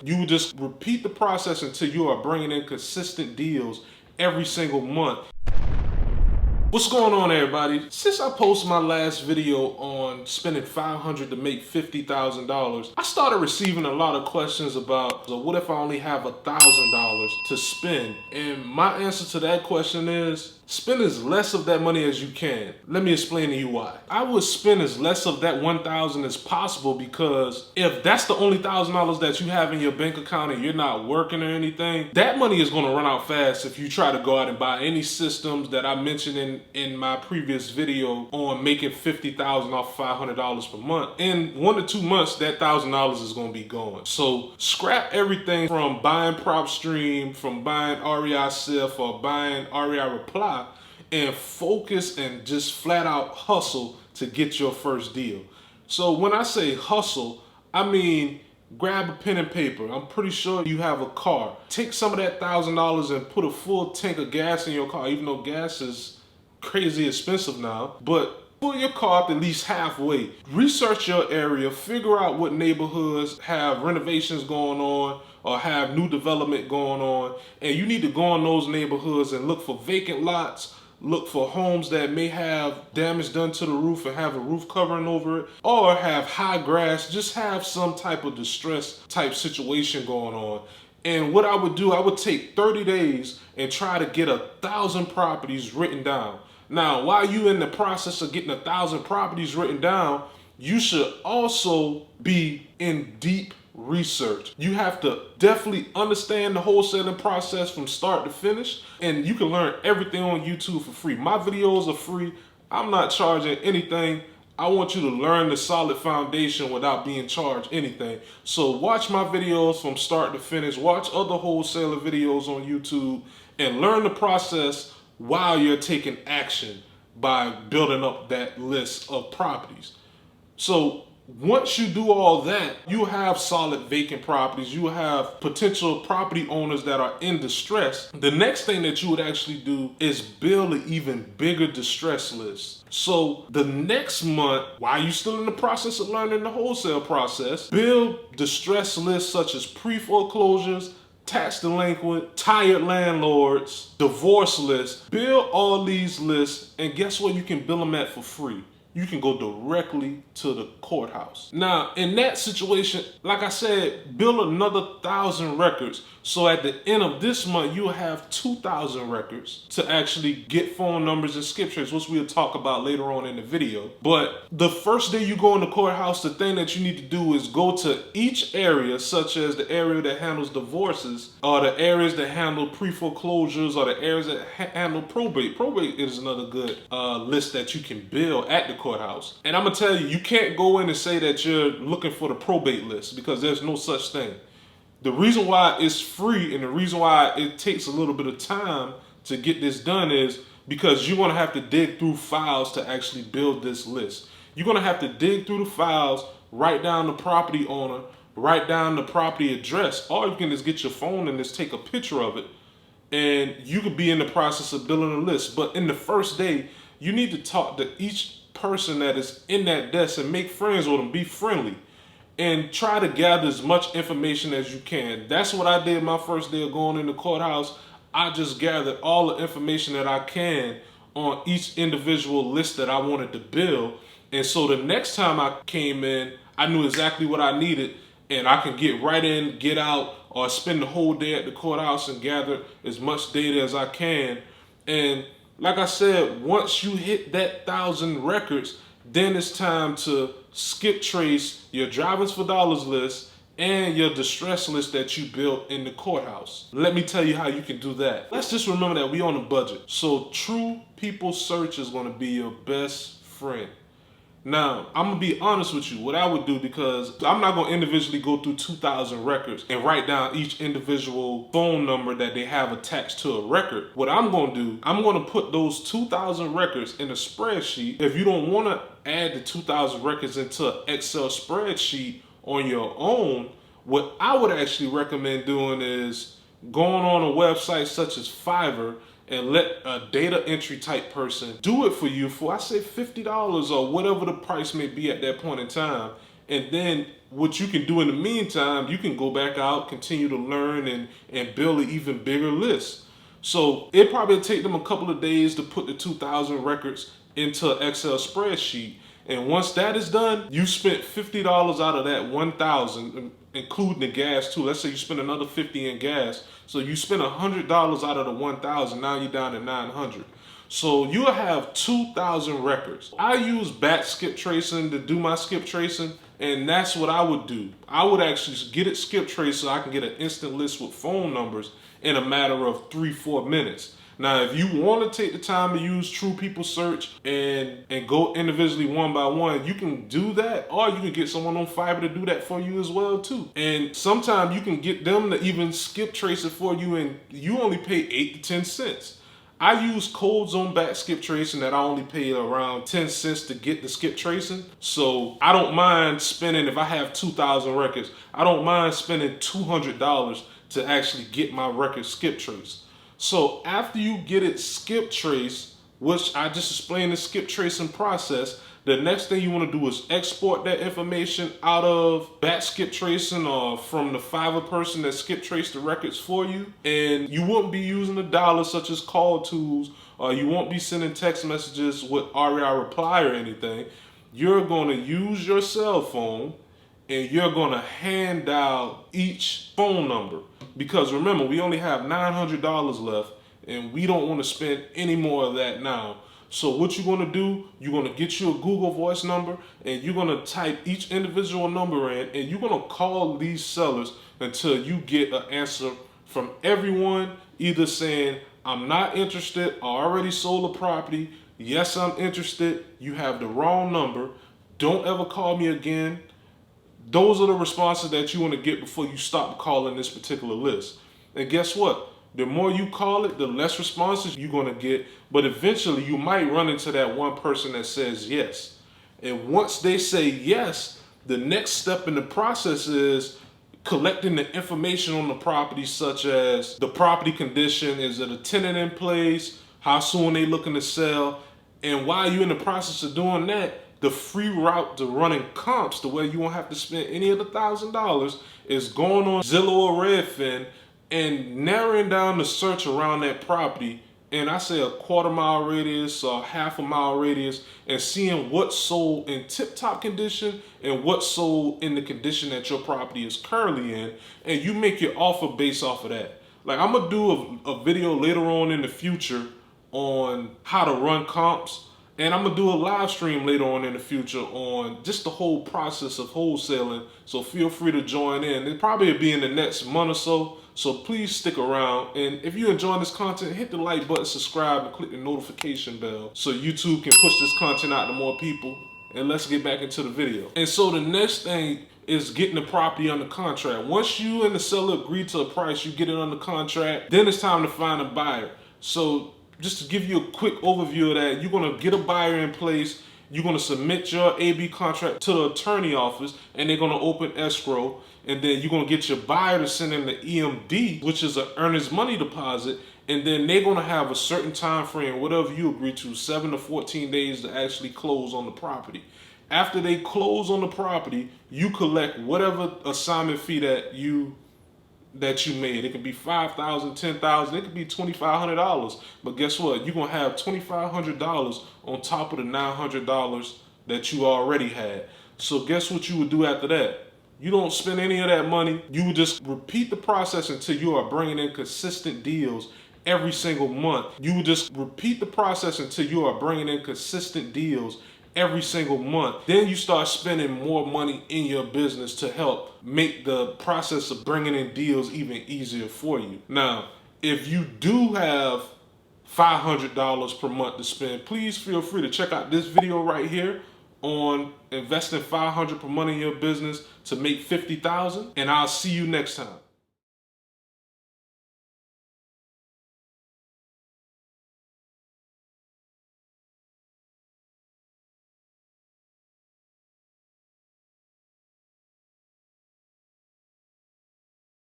You would just repeat the process until you are bringing in consistent deals every single month. What's going on, everybody? Since I posted my last video on spending $500 to make $50,000, I started receiving a lot of questions about, so what if I only have $1,000 to spend? And my answer to that question is, spend as less of that money as you can. Let me explain to you why. I would spend as less of that $1,000 as possible, because if that's the only $1,000 that you have in your bank account and you're not working or anything, that money is going to run out fast if you try to go out and buy any systems that I mentioned in my previous video on making $50,000 off $500 per month. In 1 to 2 months, that $1,000 is going to be gone. So scrap everything from buying PropStream, from buying REI Sif, or buying REI Reply, and focus and just flat out hustle to get your first deal. So when I say hustle, I mean grab a pen and paper. I'm pretty sure you have a car. Take some of that $1,000 and put a full tank of gas in your car, even though gas is crazy expensive now. But fill your car up at least halfway. Research your area, figure out what neighborhoods have renovations going on or have new development going on, and you need to go in those neighborhoods and look for vacant lots, look for homes that may have damage done to the roof and have a roof covering over it, or have high grass, just have some type of distress type situation going on. And what I would do, I would take 30 days and try to get 1,000 properties written down. Now, while you in the process of getting 1,000 properties written down, you should also be in deep research. You have to definitely understand the wholesaling process from start to finish, and you can learn everything on YouTube for free. My videos are free. I'm not charging anything. I want you to learn the solid foundation without being charged anything. So watch my videos from start to finish. Watch other wholesaler videos on YouTube and learn the process while you're taking action by building up that list of properties. So once you do all that, you have solid vacant properties, you have potential property owners that are in distress. The next thing that you would actually do is build an even bigger distress list. So the next month, while you're still in the process of learning the wholesale process, build distress lists such as pre-foreclosures, tax delinquent, tired landlords, divorce lists. Build all these lists, and guess what? You can bill them at for free. You can go directly to the courthouse. Now, in that situation, like I said, build another 1,000 records. So at the end of this month, you'll have 2,000 records to actually get phone numbers and skip trace, which we'll talk about later on in the video. But the first day you go in the courthouse, the thing that you need to do is go to each area, such as the area that handles divorces, or the areas that handle pre-foreclosures, or the areas that handle probate. Probate is another good list that you can build at the courthouse. And I'm gonna tell you, you can't go in and say that you're looking for the probate list, because there's no such thing. The reason why it's free and the reason why it takes a little bit of time to get this done is because you're gonna have to dig through files to actually build this list. You're gonna have to dig through the files, write down the property owner, write down the property address, or you can just get your phone and just take a picture of it, and you could be in the process of building a list. But in the first day, you need to talk to each person that is in that desk and make friends with them, be friendly, and try to gather as much information as you can. That's what I did my first day of going in the courthouse. I just gathered all the information that I can on each individual list that I wanted to build. And so the next time I came in, I knew exactly what I needed, and I can get right in, get out, or spend the whole day at the courthouse and gather as much data as I can. And like I said, once you hit that 1,000 records, then it's time to skip trace your drivers for dollars list and your distress list that you built in the courthouse. Let me tell you how you can do that. Let's just remember that we on a budget. So True People Search is gonna be your best friend. Now, I'm gonna be honest with you, what I would do, because I'm not gonna individually go through 2,000 records and write down each individual phone number that they have attached to a record. What I'm gonna do, I'm gonna put those 2,000 records in a spreadsheet. If you don't wanna add the 2,000 records into an Excel spreadsheet on your own, what I would actually recommend doing is going on a website such as Fiverr and let a data entry type person do it for you for, I say, $50 or whatever the price may be at that point in time. And then what you can do in the meantime, you can go back out, continue to learn, and build an even bigger list. So it probably take them a couple of days to put the 2,000 records into an Excel spreadsheet. And once that is done, you spent $50 out of that 1,000, including the gas too. Let's say you spend another $50 in gas. So you spend $100 out of the 1,000. Now you're down to 900. So you'll have 2,000 records. I use batch skip tracing to do my skip tracing, and that's what I would do. I would actually get it skip traced so I can get an instant list with phone numbers in a matter of 3-4 minutes. Now, if you want to take the time to use True People Search and go individually one by one, you can do that, or you can get someone on Fiverr to do that for you as well too. And sometimes you can get them to even skip trace it for you, and you only pay 8 to 10 cents. I use codes on back skip tracing that I only pay around 10 cents to get the skip tracing. So I don't mind spending, if I have 2,000 records, I don't mind spending $200 to actually get my record skip traced. So after you get it skip traced, which I just explained the skip tracing process, the next thing you want to do is export that information out of batch skip tracing or from the Fiverr person that skip traced the records for you. And you won't be using the dollars such as call tools, or you won't be sending text messages with REI reply or anything. You're going to use your cell phone and you're going to hand dial each phone number. Because remember, we only have $900 left and we don't want to spend any more of that now. So what you're going to do, you're going to get you a Google Voice number and you're going to type each individual number in, and you're going to call these sellers until you get an answer from everyone, either saying, I'm not interested, I already sold a property, yes, I'm interested, you have the wrong number, don't ever call me again. Those are the responses that you want to get before you stop calling this particular list. And guess what? The more you call it, the less responses you're going to get. But eventually you might run into that one person that says yes. And once they say yes, the next step in the process is collecting the information on the property, such as the property condition, is it a tenant in place, how soon they looking to sell. And while you're in the process of doing that, the free route to running comps, the way you won't have to spend any of the $1,000, is going on Zillow or Redfin and narrowing down the search around that property, and I say a 1/4 mile radius or 1/2 mile radius, and seeing what's sold in tip-top condition and what's sold in the condition that your property is currently in, and you make your offer based off of that. Like, I'm gonna do a video later on in the future on how to run comps, and I'm gonna do a live stream later on in the future on just the whole process of wholesaling. So feel free to join in. It probably will be in the next month or so. So please stick around. And if you're enjoying this content, hit the like button, subscribe, and click the notification bell so YouTube can push this content out to more people. And let's get back into the video. And so the next thing is getting the property under contract. Once you and the seller agree to a price, you get it under contract, then it's time to find a buyer. So just to give you a quick overview of that, you're going to get a buyer in place. You're going to submit your AB contract to the attorney office, and they're going to open escrow. And then you're going to get your buyer to send in the EMD, which is an earnest money deposit. And then they're going to have a certain time frame, whatever you agree to, 7 to 14 days to actually close on the property. After they close on the property, you collect whatever assignment fee that you made. It could be $5,000, $10,000, it could be $2,500. But guess what? You're gonna have $2,500 on top of the $900 that you already had. So guess what you would do after that? You don't spend any of that money. You would just repeat the process until you are bringing in consistent deals every single month. You would just repeat the process until you are bringing in consistent deals every single month. Then you start spending more money in your business to help make the process of bringing in deals even easier for you. Now, if you do have $500 per month to spend, please feel free to check out this video right here on investing $500 per month in your business to make $50,000, and I'll see you next time.